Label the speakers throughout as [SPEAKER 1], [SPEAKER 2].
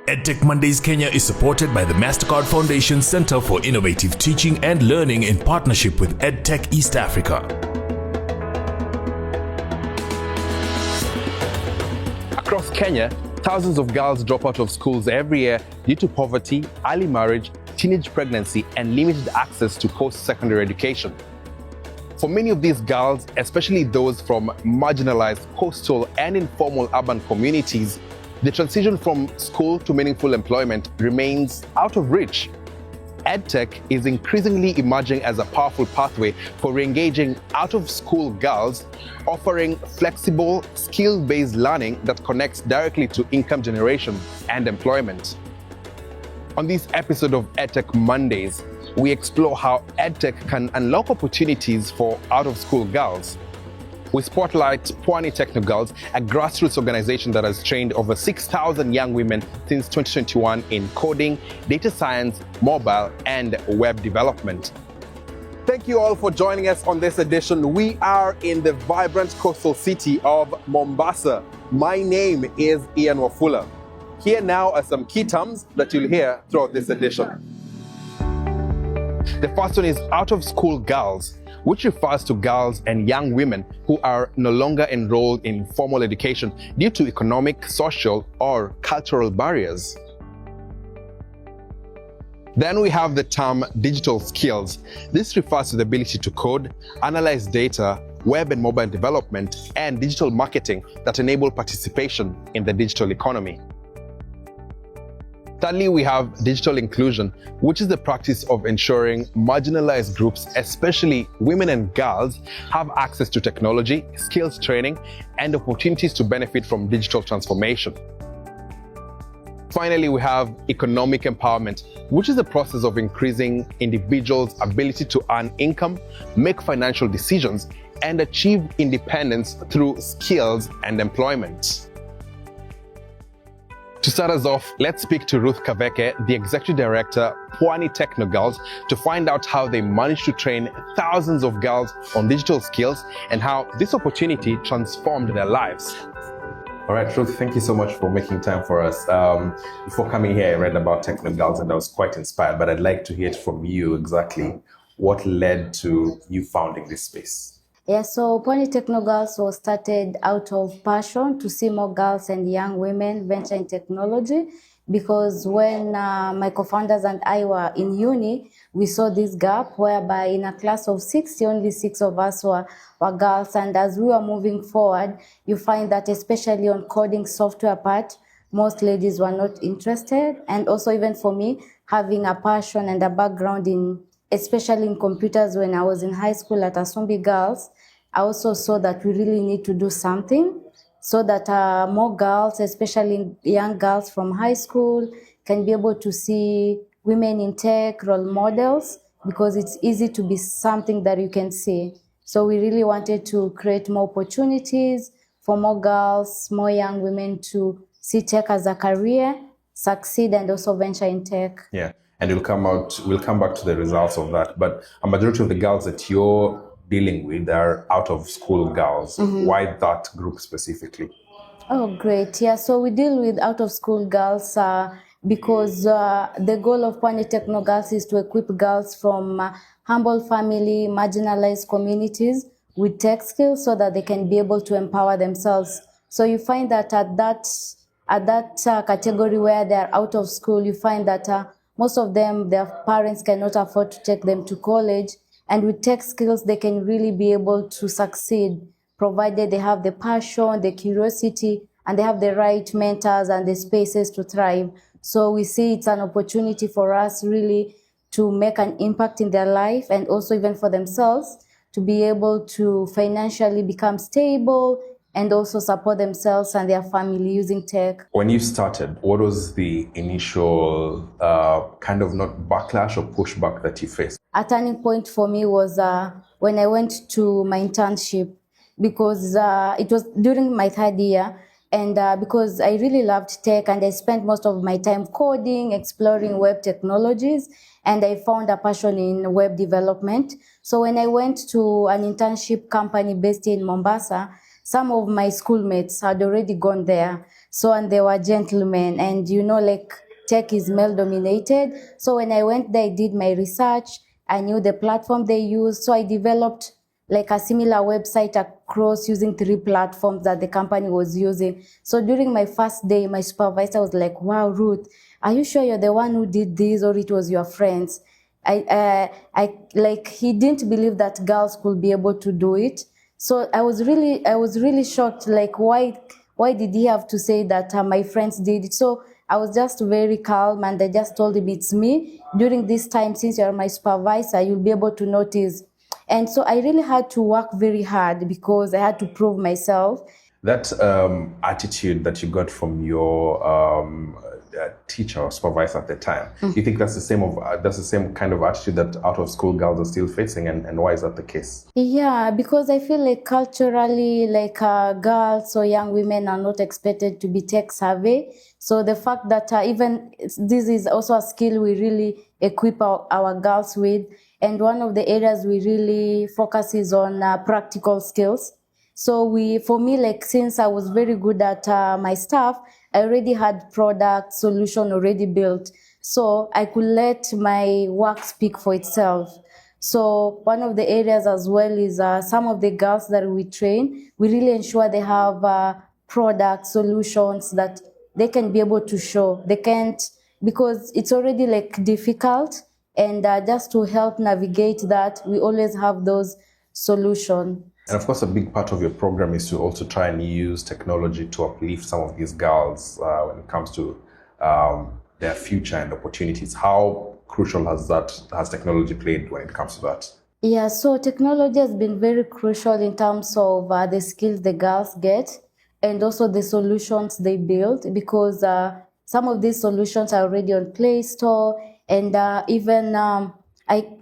[SPEAKER 1] EdTech Mondays Kenya is supported by the MasterCard Foundation Center for Innovative Teaching and Learning in partnership with EdTech East Africa.
[SPEAKER 2] Across Kenya, thousands of girls drop out of schools every year due to poverty, early marriage, teenage pregnancy, and limited access to post-secondary education. For many of these girls, especially those from marginalized coastal and informal urban communities, the transition from school to meaningful employment remains out of reach. EdTech is increasingly emerging as a powerful pathway for re-engaging out-of-school girls, offering flexible, skill-based learning that connects directly to income generation and employment. On this episode of EdTech Mondays, we explore how EdTech can unlock opportunities for out-of-school girls. We spotlight Pwani Teknowgalz, a grassroots organization that has trained over 6,000 young women since 2021 in coding, data science, mobile, and web development. Thank you all for joining us on this edition. We are in the vibrant coastal city of Mombasa. My name is Ian Wafula. Here now are some key terms that you'll hear throughout this edition. The first one is out-of-school girls, which refers to girls and young women who are no longer enrolled in formal education due to economic, social, or cultural barriers. Then we have the term digital skills. This refers to the ability to code, analyze data, web and mobile development, and digital marketing that enable participation in the digital economy. Thirdly, we have digital inclusion, which is the practice of ensuring marginalized groups, especially women and girls, have access to technology, skills training, and opportunities to benefit from digital transformation. Finally, we have economic empowerment, which is the process of increasing individuals' ability to earn income, make financial decisions, and achieve independence through skills and employment. To start us off, let's speak to Ruth Kaveke, the Executive Director, Pwani Teknowgalz, to find out how they managed to train thousands of girls on digital skills and how this opportunity transformed their lives.
[SPEAKER 3] All right, Ruth, thank you so much for making time for us. Before coming here, I read about Teknowgalz and I was quite inspired, but I'd like to hear from you exactly what led to you founding this space.
[SPEAKER 4] Yeah, so Pwani Teknowgalz was started out of passion to see more girls and young women venture in technology, because when my co-founders and I were in uni, we saw this gap whereby in a class of 60, only 6 of us were girls. And as we were moving forward, you find that especially on coding software part, most ladies were not interested. And also even for me, having a passion and a background in, especially in computers when I was in high school at Asumbi Girls, I also saw that we really need to do something so that more girls, especially young girls from high school, can be able to see women in tech role models, because it's easy to be something that you can see. So we really wanted to create more opportunities for more girls, more young women to see tech as a career, succeed, and also venture in tech.
[SPEAKER 3] Yeah, and we'll come back to the results of that. But a majority of the girls that you're dealing with are out-of-school girls. Mm-hmm. Why that group specifically?
[SPEAKER 4] Oh, great. Yeah, so we deal with out-of-school girls because the goal of Pwani Teknowgalz is to equip girls from humble family, marginalized communities with tech skills so that they can be able to empower themselves. So you find that at that category where they're out of school, you find that most of them, their parents cannot afford to take them to college. And with tech skills, they can really be able to succeed, provided they have the passion, the curiosity, and they have the right mentors and the spaces to thrive. So we see it's an opportunity for us really to make an impact in their life, and also even for themselves to be able to financially become stable and also support themselves and their family using tech.
[SPEAKER 3] When you started, what was the initial kind of not backlash or pushback that you faced?
[SPEAKER 4] A turning point for me was when I went to my internship, because it was during my 3rd year, and because I really loved tech and I spent most of my time coding, exploring web technologies, and I found a passion in web development. So when I went to an internship company based in Mombasa, some of my schoolmates had already gone there. So, and they were gentlemen. And you know, like tech is male dominated. So when I went there, I did my research. I knew the platform they use. So I developed like a similar website across using 3 platforms that the company was using. So during my first day, my supervisor was like, wow, Ruth, are you sure you're the one who did this, or it was your friends? I like, he didn't believe that girls could be able to do it. So I was really shocked. Like, why did he have to say that my friends did it? So I was just very calm, and I just told him, it's me. During this time, since you're my supervisor, you'll be able to notice. And so I really had to work very hard because I had to prove myself.
[SPEAKER 3] That attitude that you got from your teacher or supervisor at the time, do you think that's the same kind of attitude that out of school girls are still facing, and why is that the case?
[SPEAKER 4] Yeah, because I feel like culturally, like girls or young women are not expected to be tech savvy. So the fact that even this is also a skill we really equip our girls with, and one of the areas we really focus is on practical skills. So for me, like, since I was very good at my stuff, I already had product solution already built. So I could let my work speak for itself. So one of the areas as well is some of the girls that we train, we really ensure they have product solutions that they can be able to show. They can't, because it's already like difficult. And just to help navigate that, we always have those solutions.
[SPEAKER 3] And of course, a big part of your program is to also try and use technology to uplift some of these girls when it comes to their future and opportunities. How crucial has technology played when it comes to that?
[SPEAKER 4] Yeah, so technology has been very crucial in terms of the skills the girls get and also the solutions they build, because some of these solutions are already on Play Store, and even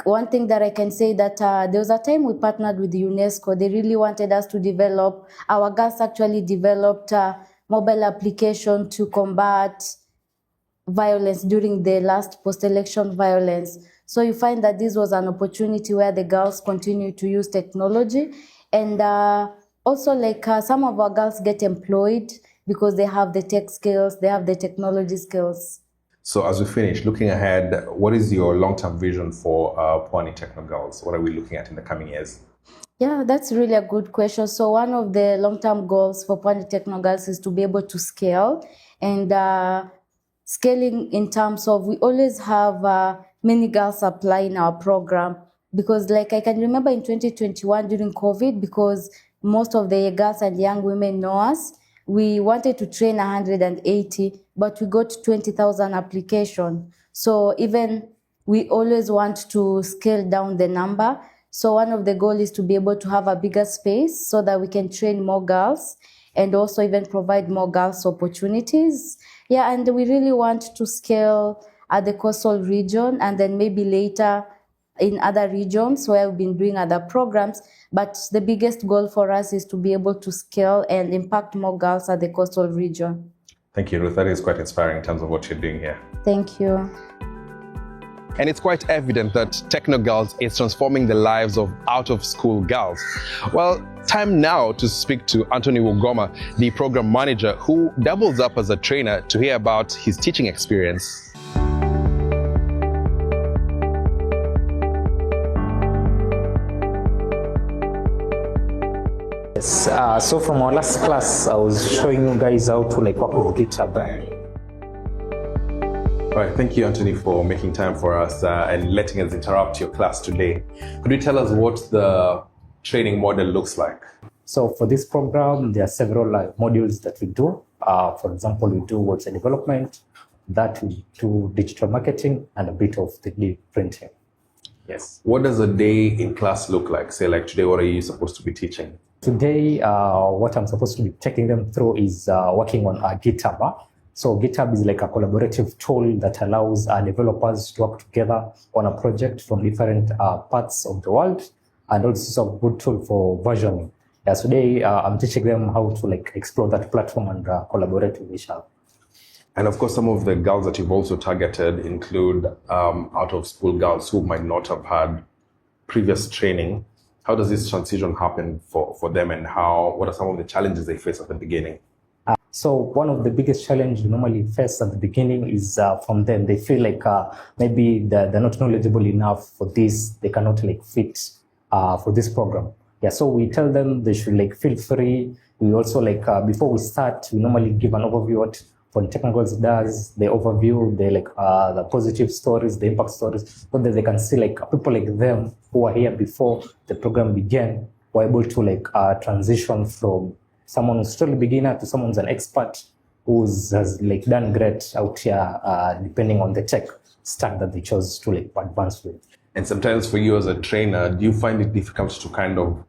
[SPEAKER 4] one thing that I can say that there was a time we partnered with UNESCO. They really wanted us to develop, our girls actually developed a mobile application to combat violence during the last post-election violence. So you find that this was an opportunity where the girls continue to use technology, and also like some of our girls get employed because they have the tech skills, they have the technology skills.
[SPEAKER 3] So as we finish, looking ahead, what is your long-term vision for Pwani Teknowgalz? What are we looking at in the coming years?
[SPEAKER 4] Yeah, that's really a good question. So one of the long-term goals for Pwani Teknowgalz is to be able to scale, and scaling in terms of, we always have many girls apply in our program, because like I can remember in 2021 during COVID, because most of the girls and young women know us, we wanted to train 180, but we got 20,000 applications. So even we always want to scale down the number. So one of the goals is to be able to have a bigger space so that we can train more girls and also even provide more girls opportunities. Yeah, and we really want to scale at the coastal region, and then maybe later in other regions where we've been doing other programs. But the biggest goal for us is to be able to scale and impact more girls at the coastal region.
[SPEAKER 3] Thank you, Ruth. That is quite inspiring in terms of what you're doing here.
[SPEAKER 4] Thank you.
[SPEAKER 2] And it's quite evident that Teknowgalz is transforming the lives of out-of-school girls. Well, time now to speak to Anthony Wugoma, the program manager, who doubles up as a trainer, to hear about his teaching experience.
[SPEAKER 5] Yes, so from our last class, I was showing you guys how to work with GitHub.
[SPEAKER 3] All right, thank you, Anthony, for making time for us and letting us interrupt your class today. Could you tell us what the training model looks like?
[SPEAKER 5] So for this program, there are several modules that we do. For example, we do website development, that we do digital marketing, and a bit of 3D printing. Yes.
[SPEAKER 3] What does a day in class look like? Say like today, what are you supposed to be teaching?
[SPEAKER 5] Today, what I'm supposed to be taking them through is working on GitHub. So GitHub is like a collaborative tool that allows developers to work together on a project from different parts of the world, and also a good tool for versioning. Yeah, so today I'm teaching them how to explore that platform and collaborate with each other.
[SPEAKER 3] And of course, some of the girls that you've also targeted include out-of-school girls who might not have had previous training. How does this transition happen for them, and what are some of the challenges they face at the beginning?
[SPEAKER 5] So one of the biggest challenges we normally face at the beginning is from them. They feel like maybe they're not knowledgeable enough for this. They cannot like fit for this program. Yeah, so we tell them they should like feel free. We also like before we start, we normally give an overview what Pwani Teknowgalz does, the overview, the positive stories, the impact stories, so that they can see like people like them who were here before the program began were able to like transition from someone who's still a beginner to someone who's an expert has like done great out here, depending on the tech stack that they chose to like advance with.
[SPEAKER 3] And sometimes for you as a trainer, do you find it difficult to kind of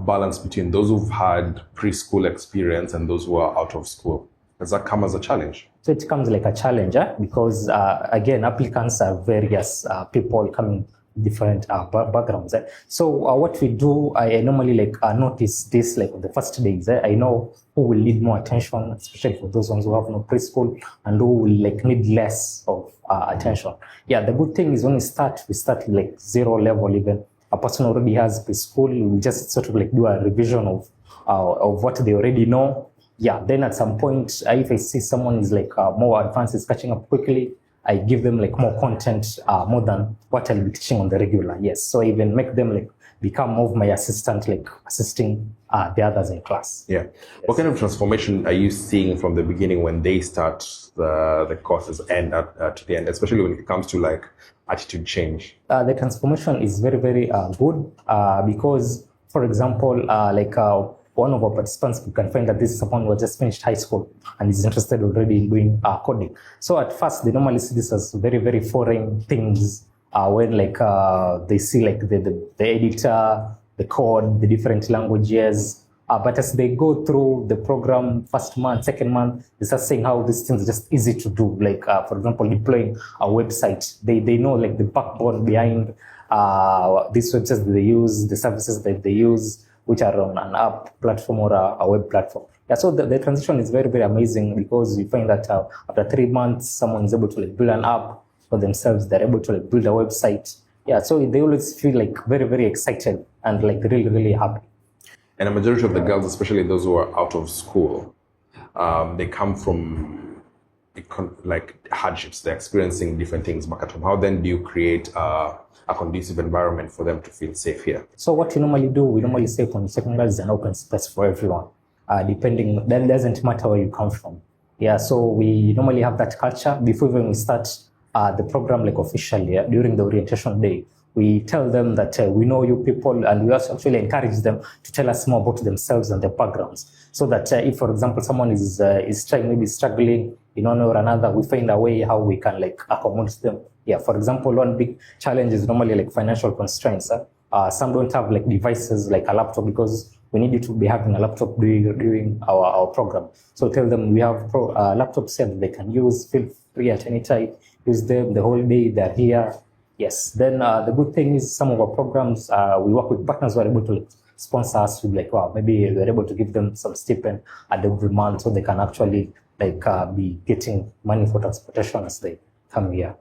[SPEAKER 3] balance between those who've had preschool experience and those who are out of school? Does that come as a challenge?
[SPEAKER 5] So it comes like a challenge, because again, applicants are various people coming different backgrounds. So what we do, I normally like notice this like on the first days. I know who will need more attention, especially for those ones who have no preschool, and who will like need less of attention. Yeah, the good thing is when we start like 0 level. Even a person already has preschool, we just sort of like do a revision of what they already know. Yeah, then at some point, if I see someone is like more advanced, is catching up quickly, I give them like more content, more than what I'll be teaching on the regular. Yes, so I even make them like become more of my assistant, like assisting the others in class.
[SPEAKER 3] Yeah. Yes. What kind of transformation are you seeing from the beginning when they start the courses and to the end, especially when it comes to like attitude change?
[SPEAKER 5] The transformation is very, very good because, for example, one of our participants, we can find that this is someone who just finished high school and is interested already in doing coding. So at first, they normally see this as very, very foreign things when like they see like the editor, the code, the different languages. But as they go through the program, first month, second month, they start saying how these things are just easy to do. Like, for example, deploying a website. They know like the backbone behind these websites that they use, the services that they use, which are on an app platform or a web platform. Yeah, so the transition is very, very amazing because you find that after 3 months, someone is able to like build an app for themselves. They're able to like build a website. Yeah, so they always feel like very, very excited and like really, really happy.
[SPEAKER 3] And a majority of the girls, especially those who are out of school, they come from like hardships. They're experiencing different things back at home. How then do you create a conducive environment for them to feel safe here?
[SPEAKER 5] So what we normally do, we normally say Pwani Teknowgalz is an open space for everyone, depending, that doesn't matter where you come from. Yeah, so we normally have that culture before even we start the program like officially. During the orientation day, we tell them that we know you people, and we also actually encourage them to tell us more about themselves and their backgrounds. So that if, for example, someone is trying, maybe struggling in one way or another, we find a way how we can like accommodate them. Yeah, for example, one big challenge is normally like financial constraints. Some don't have like devices like a laptop because we need you to be having a laptop during our program. So tell them we have laptops here that they can use. Feel free at any time. Use them the whole day. They're here. Yes. Then the good thing is some of our programs, we work with partners who are able to like, sponsor us with like, wow, maybe we're able to give them some stipend at every month so they can actually like be getting money for transportation as they come here.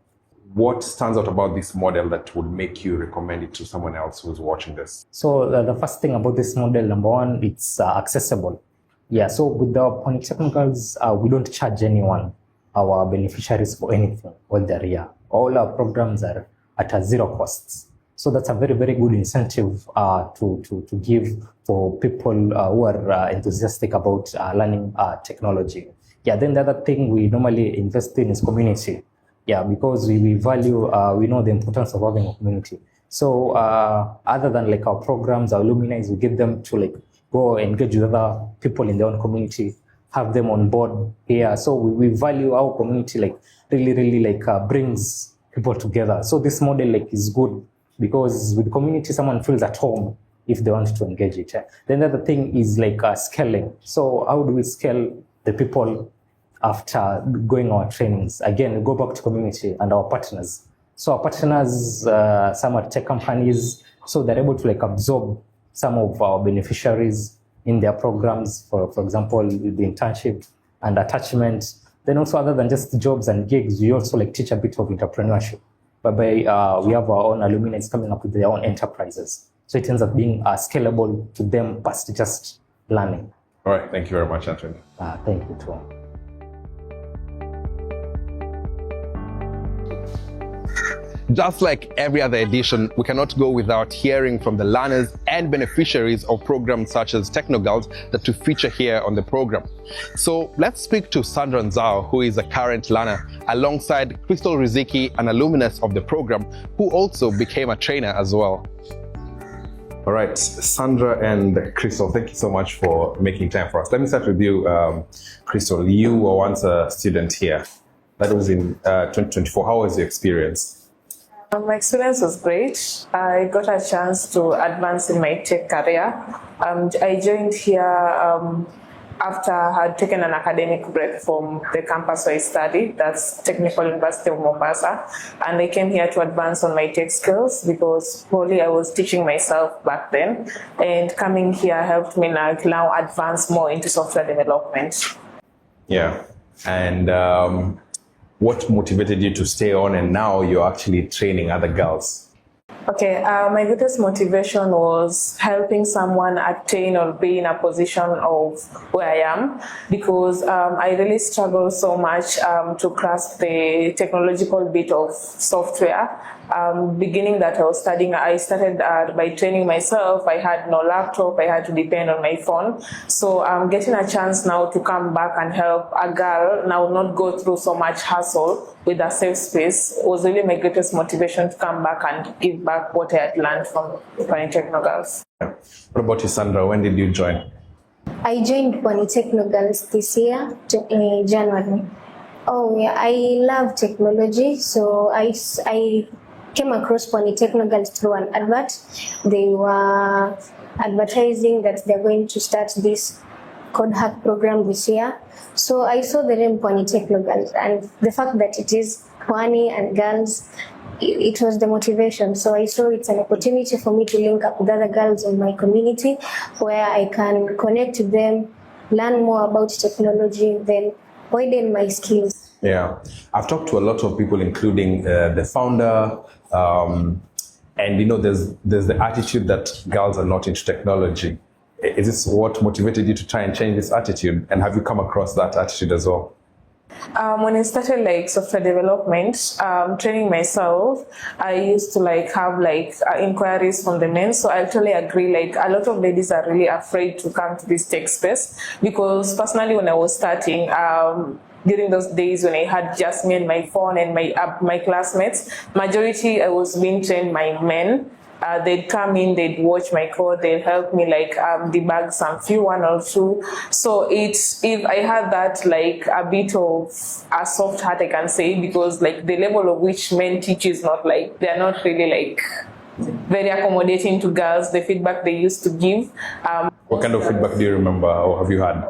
[SPEAKER 3] What stands out about this model that would make you recommend it to someone else who's watching this?
[SPEAKER 5] So the first thing about this model, number one, it's accessible. Yeah, so with the Pwani Teknowgalz, we don't charge anyone, our beneficiaries, for anything while they're here. All our programs are at a 0 costs. So that's a very, very good incentive to give for people who are enthusiastic about learning technology. Yeah, then the other thing we normally invest in is community. Yeah, because we value, we know the importance of having a community. So other than like our programs, our alumni, we get them to like go engage with other people in their own community, have them on board here. So we value our community, like really like brings people together. So this model like is good because with community, someone feels at home if they want to engage it. Then the other thing is like scaling. So how do we scale the people after going our trainings? Again, we go back to community and our partners. So our partners, some are tech companies, so they're able to like absorb some of our beneficiaries in their programs, for example, with the internship and attachment. Then also other than just jobs and gigs, we also like teach a bit of entrepreneurship, whereby we have our own alumni coming up with their own enterprises. So it ends up being scalable to them past just learning.
[SPEAKER 3] All right, thank you very much, Anthony.
[SPEAKER 5] Thank you too.
[SPEAKER 2] Just like every other edition, we cannot go without hearing from the learners and beneficiaries of programs such as Teknogals that we feature here on the program. So let's speak to Sandra Nzao, who is a current learner, alongside Crystal Riziki, an alumnus of the program, who also became a trainer as well.
[SPEAKER 3] All right, Sandra and Crystal, thank you so much for making time for us. Let me start with you, Crystal. You were once a student here. That was in 2024. How was your experience?
[SPEAKER 6] My experience was great. I got a chance to advance in my tech career. I joined here after I had taken an academic break from the campus where I studied, that's Technical University of Mombasa. And I came here to advance on my tech skills because probably I was teaching myself back then. And coming here helped me now advance more into software development.
[SPEAKER 3] Yeah. And what motivated you to stay on, and now you're actually training other girls?
[SPEAKER 6] Okay, my greatest motivation was helping someone attain or be in a position of where I am, because I really struggle so much to grasp the technological bit of software. Beginning that I was studying, I started by training myself. I had no laptop, I had to depend on my phone. So getting a chance now to come back and help a girl now not go through so much hassle with a safe space was really my greatest motivation to come back and give back what I had learned from Pwani Teknowgalz.
[SPEAKER 3] What about you, Sandra? When did you join?
[SPEAKER 7] I joined Pwani Teknowgalz this year, in January. Oh yeah, I love technology, so I came across Pwani Teknowgalz through an advert. They were advertising that they're going to start this code hack program this year. So I saw the name Pwani Teknowgalz, and the fact that it is Pwani and girls, it was the motivation. So I saw it's an opportunity for me to link up with other girls in my community where I can connect to them, learn more about technology, then widen my skills.
[SPEAKER 3] Yeah, I've talked to a lot of people, including the founder, and you know, there's the attitude that girls are not into technology. Is this what motivated you to try and change this attitude? And have you come across that attitude as well?
[SPEAKER 6] When I started like software development, training myself, I used to have inquiries from the men. So I totally agree. Like a lot of ladies are really afraid to come to this tech space, because personally, when I was starting, during those days when I had just me and my phone and my classmates, majority I was being trained by men. They'd come in, they'd watch my code, they'd help me debug some one or two. So if I had that a bit of a soft heart, I can say, because the level of which men teach is not they're not really very accommodating to girls, the feedback they used to give.
[SPEAKER 3] What kind of feedback do you remember or have you had?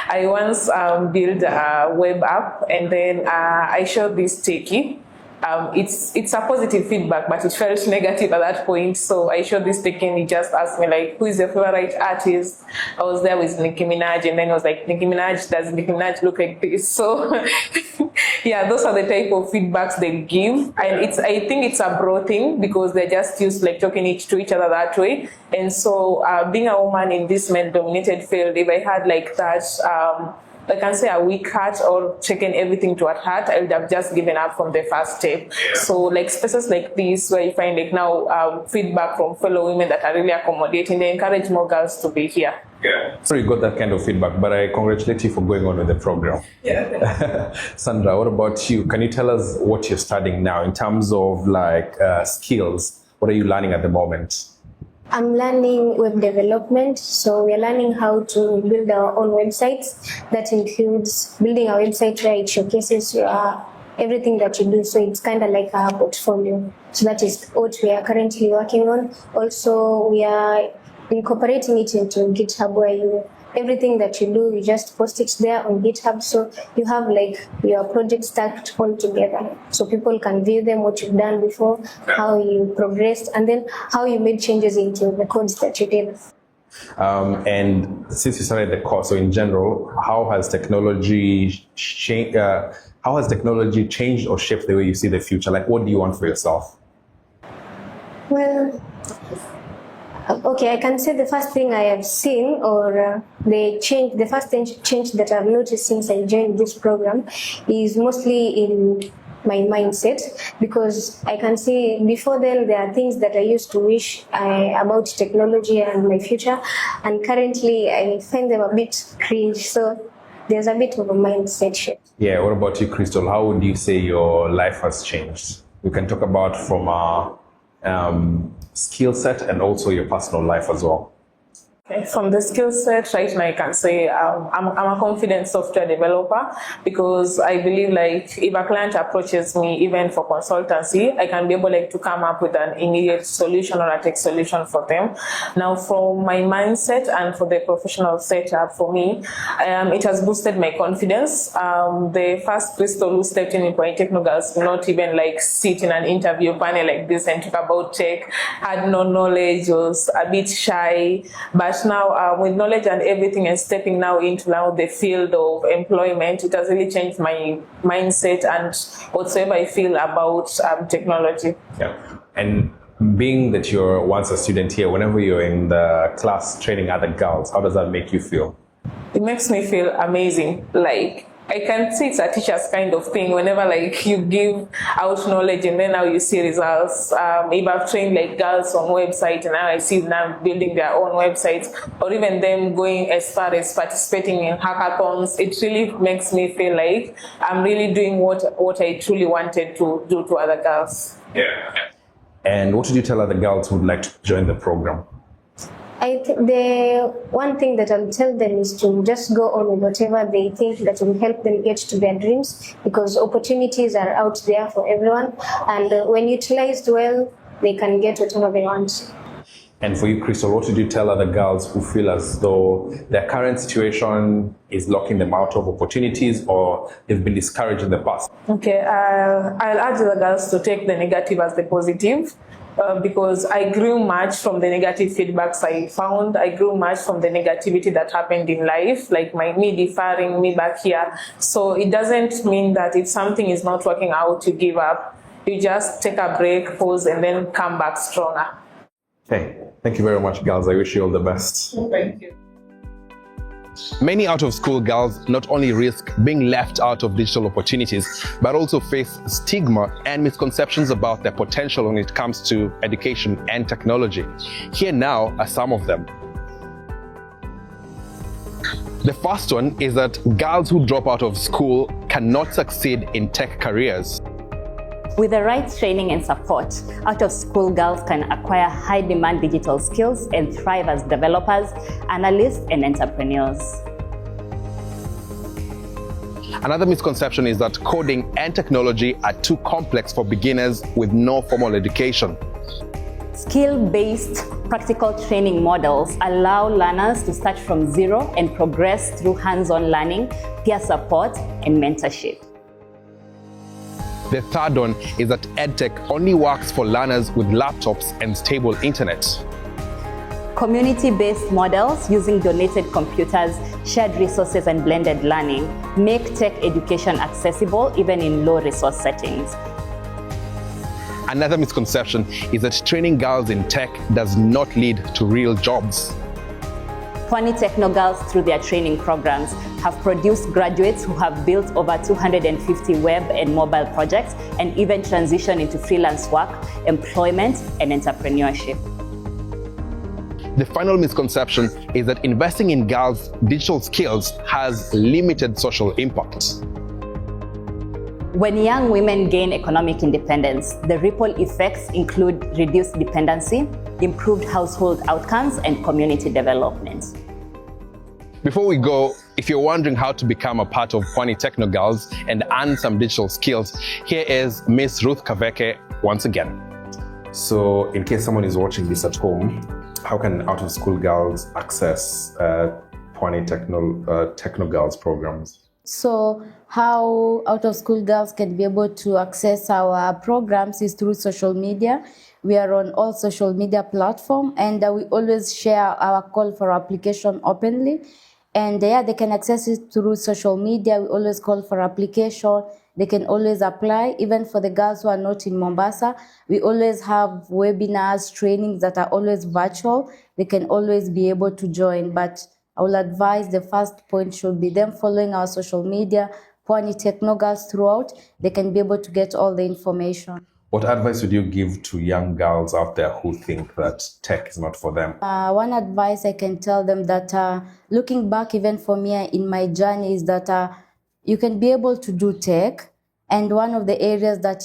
[SPEAKER 6] I once built a web app, and then I showed this techie. It's a positive feedback, but it felt negative at that point. So I showed this techie, and he just asked me who is your favorite artist? I was there with Nicki Minaj, and then I was like, Nicki Minaj, does Nicki Minaj look like this? So yeah, those are the type of feedbacks they give, and I think it's a broad thing because they're just used talking to each other that way. And so being a woman in this male-dominated field, if I had that. I can say a weak heart or taken everything to heart, I would have just given up from the first step. So spaces like this where you find now feedback from fellow women that are really accommodating, they encourage more girls to be here.
[SPEAKER 3] Yeah. So you got that kind of feedback, but I congratulate you for going on with the program.
[SPEAKER 6] Yeah.
[SPEAKER 3] Sandra, what about you? Can you tell us what you're studying now in terms of skills? What are you learning at the moment?
[SPEAKER 7] I'm learning web development, so we're learning how to build our own websites. That includes building a website where it showcases everything that you do, so it's kind of like a portfolio. So that is what we are currently working on. Also, we are incorporating it into GitHub, where everything that you do, you just post it there on GitHub, so you have your project stacked all together, so people can view them, what you've done before, how you progressed, and then how you made changes into the codes that you did.
[SPEAKER 3] And since you started the course, so in general, how has technology changed or shaped the way you see the future? What do you want for yourself?
[SPEAKER 7] Well, Okay, I can say the first thing I have seen, or the first change that I've noticed since I joined this program is mostly in my mindset, because I can see before then there are things that I used to wish about technology and my future, and currently I find them a bit cringe. So there's a bit of a mindset shift.
[SPEAKER 3] Yeah, what about you, Crystal? How would you say your life has changed? We can talk about from a skill set and also your personal life as well.
[SPEAKER 6] Okay, from the skill set, right now I can say I'm a confident software developer, because I believe like if a client approaches me even for consultancy, I can be able like to come up with an immediate solution or a tech solution for them. Now for my mindset and for the professional setup for me, it has boosted my confidence. The first Crystal who stepped in Pwani Teknowgalz not even like sit in an interview panel like this and talk about tech, had no knowledge, was a bit shy, but now with knowledge and everything and stepping now into the field of employment, it has really changed my mindset and whatsoever I feel about technology.
[SPEAKER 3] Yeah, and being that you're once a student here, whenever you're in the class training other girls, how does that make you feel?
[SPEAKER 6] It makes me feel amazing. Like, I can see it's a teacher's kind of thing whenever like you give out knowledge and then now you see results. If I've trained like girls on website and now I see them building their own websites, or even them going as far as participating in hackathons, it really makes me feel like I'm really doing what I truly wanted to do to other girls.
[SPEAKER 3] Yeah. And what would you tell other girls who would like to join the program?
[SPEAKER 7] I think the one thing that I'll tell them is to just go on with whatever they think that will help them get to their dreams, because opportunities are out there for everyone, and when utilized well, they can get whatever they want.
[SPEAKER 3] And for you, Crystal, what would you tell other girls who feel as though their current situation is locking them out of opportunities or they've been discouraged in the past?
[SPEAKER 6] Okay, I'll urge the girls to take the negative as the positive. Because I grew much from the negative feedbacks I found. I grew much from the negativity that happened in life, like me deferring, me back here. So it doesn't mean that if something is not working out, you give up. You just take a break, pause, and then come back stronger.
[SPEAKER 3] Okay, thank you very much, girls. I wish you all the best.
[SPEAKER 6] Thank you.
[SPEAKER 2] Many out-of-school girls not only risk being left out of digital opportunities, but also face stigma and misconceptions about their potential when it comes to education and technology. Here now are some of them. The first one is that girls who drop out of school cannot succeed in tech careers.
[SPEAKER 8] With the right training and support, out-of-school girls can acquire high-demand digital skills and thrive as developers, analysts, and entrepreneurs.
[SPEAKER 2] Another misconception is that coding and technology are too complex for beginners with no formal education.
[SPEAKER 8] Skill-based practical training models allow learners to start from zero and progress through hands-on learning, peer support, and mentorship.
[SPEAKER 2] The third one is that EdTech only works for learners with laptops and stable internet.
[SPEAKER 8] Community-based models using donated computers, shared resources, and blended learning make tech education accessible even in low-resource settings.
[SPEAKER 2] Another misconception is that training girls in tech does not lead to real jobs.
[SPEAKER 8] Pwani Teknowgalz, through their training programs, have produced graduates who have built over 250 web and mobile projects and even transitioned into freelance work, employment, and entrepreneurship.
[SPEAKER 2] The final misconception is that investing in girls' digital skills has limited social impact.
[SPEAKER 8] When young women gain economic independence, the ripple effects include reduced dependency, improved household outcomes, and community development.
[SPEAKER 2] Before we go, if you're wondering how to become a part of Pwani Teknowgalz and earn some digital skills, here is Miss Ruth Kaveke once again.
[SPEAKER 3] So in case someone is watching this at home, how can out-of-school girls access Pwani Teknowgalz programs?
[SPEAKER 4] So how out-of-school girls can be able to access our programs is through social media. We are on all social media platforms, and we always share our call for application openly. And yeah, they can access it through social media. We always call for application. They can always apply. Even for the girls who are not in Mombasa, we always have webinars, trainings that are always virtual. They can always be able to join. But I will advise the first point should be them following our social media, Pwani Teknowgalz throughout. They can be able to get all the information.
[SPEAKER 3] What advice would you give to young girls out there who think that tech is not for them?
[SPEAKER 4] One advice I can tell them that looking back even for me in my journey is that you can be able to do tech. And one of the areas that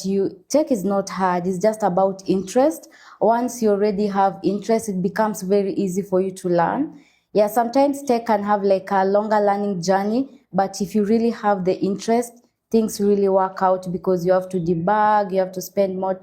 [SPEAKER 4] tech is not hard, it's just about interest. Once you already have interest, it becomes very easy for you to learn. Yeah, sometimes tech can have like a longer learning journey, but if you really have the interest, things really work out because you have to debug, you have to spend more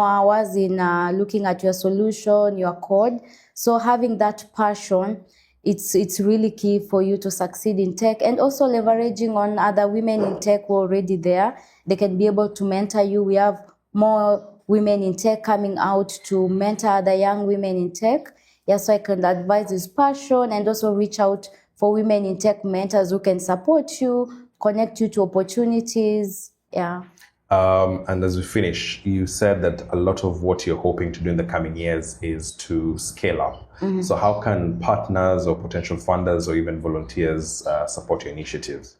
[SPEAKER 4] hours in looking at your solution, your code. So having that passion, it's really key for you to succeed in tech, and also leveraging on other women in tech who are already there. They can be able to mentor you. We have more women in tech coming out to mentor other young women in tech. Yeah, so I can advise this passion and also reach out for women in tech mentors who can support you, connect you to opportunities. Yeah.
[SPEAKER 3] And as we finish, you said that a lot of what you're hoping to do in the coming years is to scale up. Mm-hmm. So how can partners or potential funders or even volunteers support your initiatives?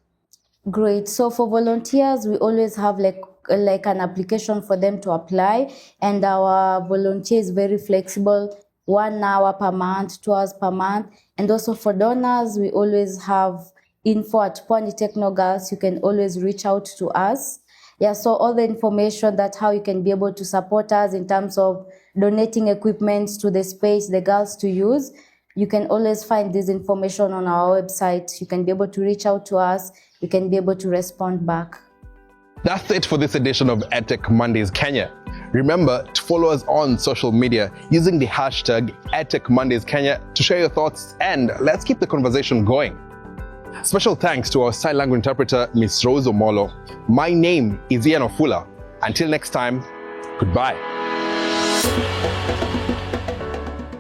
[SPEAKER 4] Great. So for volunteers, we always have like an application for them to apply, and our volunteer is very flexible. 1 hour per month, 2 hours per month. And also for donors, we always have info at Pwani Teknowgalz. You can always reach out to us. Yeah, so all the information that how you can be able to support us in terms of donating equipment to the space, the girls to use, you can always find this information on our website. You can be able to reach out to us. You can be able to respond back.
[SPEAKER 2] That's it for this edition of EdtechMondays Kenya. Remember to follow us on social media using the hashtag EdtechMondays Kenya to share your thoughts, and let's keep the conversation going. Special thanks to our sign language interpreter, Miss Rose Omolo. My name is Ian Ofula. Until next time, goodbye.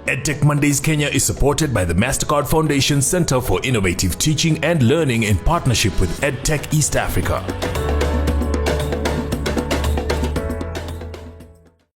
[SPEAKER 1] EdtechMondays Kenya is supported by the MasterCard Foundation Center for Innovative Teaching and Learning in partnership with EdTech East Africa.